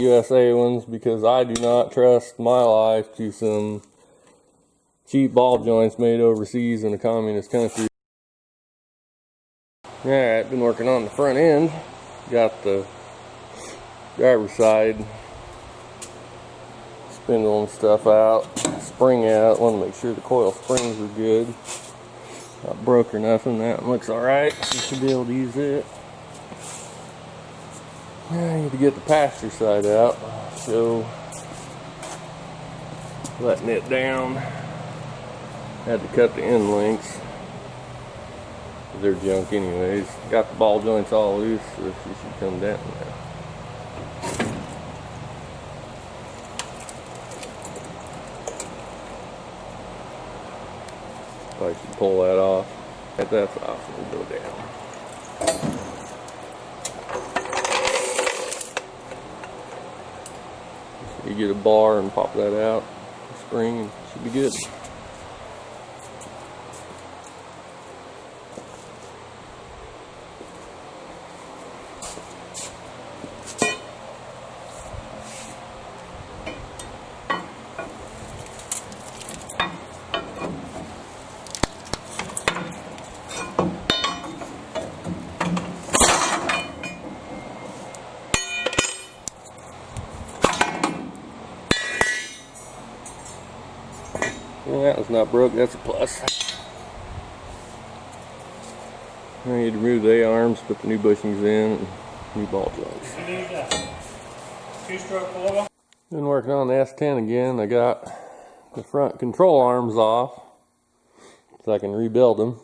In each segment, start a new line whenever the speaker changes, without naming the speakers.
USA ones because I do not trust my life to some cheap ball joints made overseas in a communist country. Alright, been working on the front end. Got the driver's side spindle and stuff out, spring out. Want to make sure the coil springs are good, not broke or nothing. That looks alright. You should be able to use it. I need to get the pasture side out, so letting it down. Had to cut the end links. They're junk anyways. Got the ball joints all loose, so she should come down now. I should pull that off. If that's off, it'll go down. You get a bar and pop that out, spring, and it should be good. Well, that was not broke, that's a plus. I need to remove the A-arms, put the new bushings in, and new ball joints.
You need a two-stroke oil?
Been working on the S-10 again. I got the front control arms off so I can rebuild them.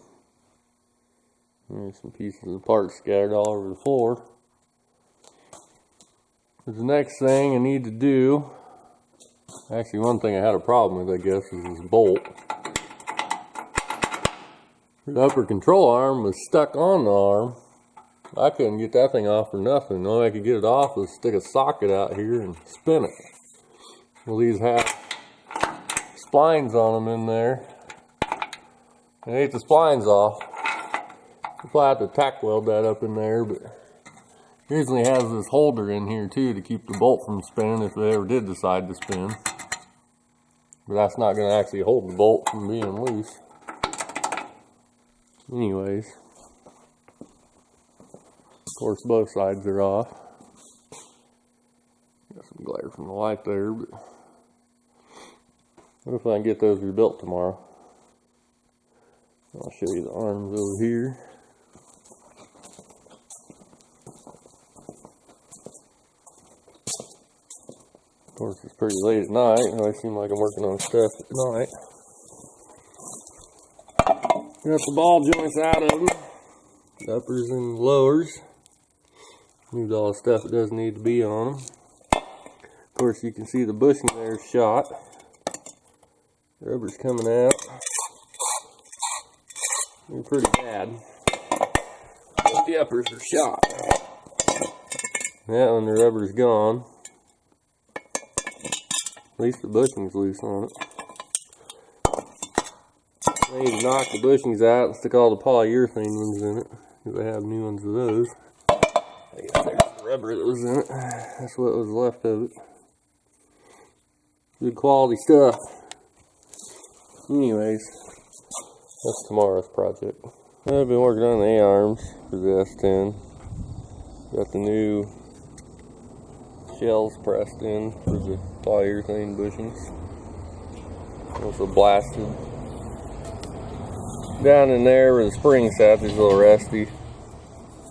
There's some pieces of parts scattered all over the floor. The next thing I need to do, actually one thing I had a problem with, I guess, is this bolt. The upper control arm was stuck on the arm. I couldn't get that thing off for nothing. The only way I could get it off was stick a socket out here and spin it. Well, these have splines on them in there. I ate the splines off. I'll probably have to tack weld that up in there, but it usually has this holder in here too to keep the bolt from spinning if they ever did decide to spin. But that's not going to actually hold the bolt from being loose. Anyways, of course both sides are off. Got some glare from the light there, but what if I can get those rebuilt tomorrow? I'll show you the arms over here. Of course, it's pretty late at night, and I seem like I'm working on stuff at night. Got the ball joints out of them, the uppers and lowers. Moved all the stuff that doesn't need to be on them. Of course, you can see the bushing there shot. The rubber's coming out. They're pretty bad. But the uppers are shot. That one, the rubber's gone. At least the bushing's loose on it. I need to knock the bushings out and stick all the polyurethane ones in it, because I have new ones of those. I guess there's the rubber that was in it. That's what was left of it. Good quality stuff. Anyways, that's tomorrow's project. I've been working on the A-arms for the S-10. Got the new shells pressed in for the polyurethane bushings. Also blasted. Down in there where the spring sat, these a little rusty.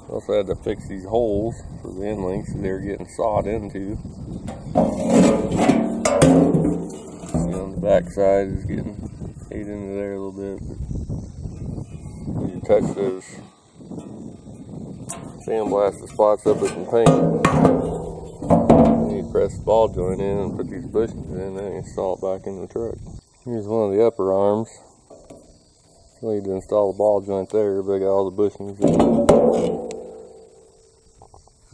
Also had to fix these holes for the end links that they were getting sawed into. See, on the back side is getting ate into there a little bit. But you touch those, sandblast the spots up with some paint. Then you press the ball joint in and put these bushings in, then you install it back in the truck. Here's one of the upper arms. I need to install the ball joint there, but I got all the bushings in.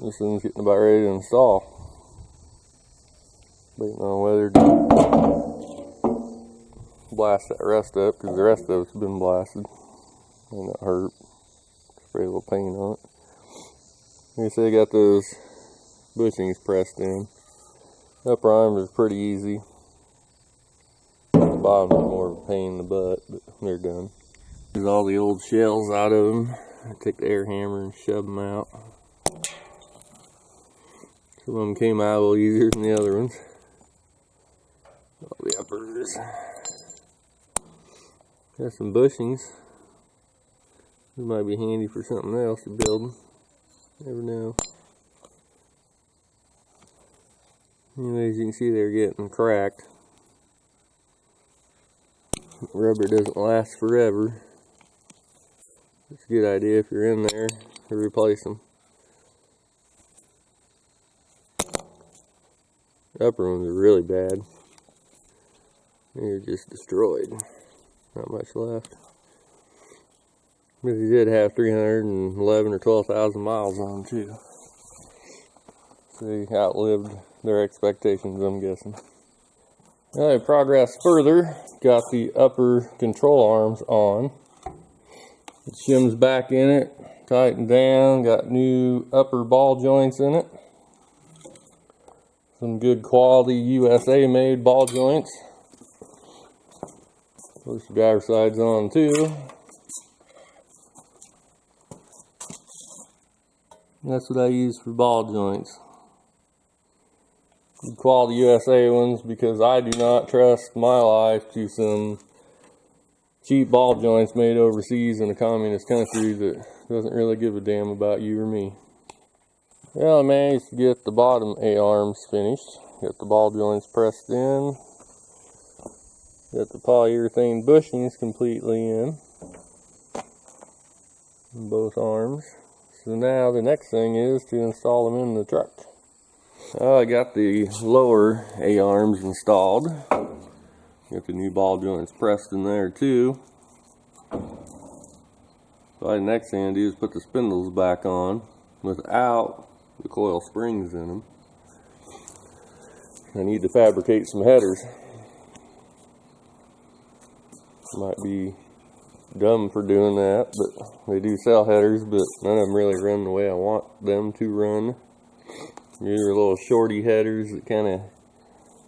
This one's getting about ready to install. Waiting on weather to blast that rest up, because the rest of it's been blasted. And not hurt. Spray a little paint on it. Like I said, I got those bushings pressed in. Upper arms are pretty easy. The bottom's more of a pain in the butt, but they're done. There's all the old shells out of them. I take the air hammer and shove them out. Some of them came out a little easier than the other ones. All the uppers. Got some bushings. This might be handy for something else you're building. Never know. Anyways, you can see they're getting cracked. Rubber doesn't last forever. It's a good idea if you're in there to replace them. The upper ones are really bad. They're just destroyed. Not much left. But they did have 311 or 12,000 miles on them too. So they outlived their expectations, I'm guessing. Now I progress further. Got the upper control arms on. The shim's back in it, tightened down, got new upper ball joints in it. Some good quality USA made ball joints. Push the driver sides on too. And that's what I use for ball joints. Good quality USA ones, because I do not trust my life to some cheap ball joints made overseas in a communist country that doesn't really give a damn about you or me. Well, I managed to get the bottom A-arms finished. Got the ball joints pressed in. Got the polyurethane bushings completely in both arms. So now the next thing is to install them in the truck. I got the lower A-arms installed. Got the new ball joints pressed in there too. So the next thing I do is put the spindles back on without the coil springs in them. I need to fabricate some headers. Might be dumb for doing that, but they do sell headers, but none of them really run the way I want them to run. These are little shorty headers that kind of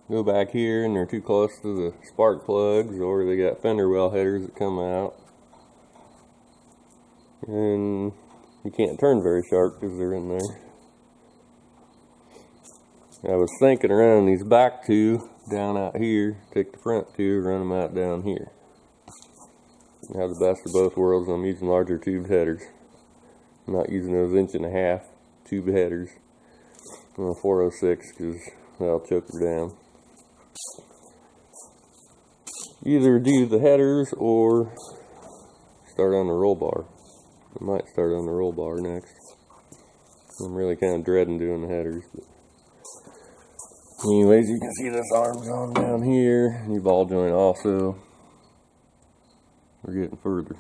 go back here and they're too close to the spark plugs, or they got fender well headers that come out. And you can't turn very sharp because they're in there. I was thinking around these back two down out here, take the front two, run them out down here. Have the best of both worlds. I'm using larger tubed headers. I'm not using those 1.5" tube headers on a 406 because that'll choke her down. Either do the headers or start on the roll bar. I might start on the roll bar next. I'm really kind of dreading doing the headers. But anyways, you can see this arm's on down here. New ball joint also. We're getting further.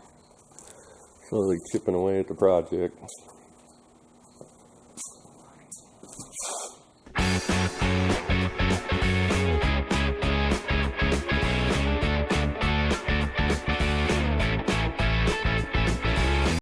Slowly chipping away at the project.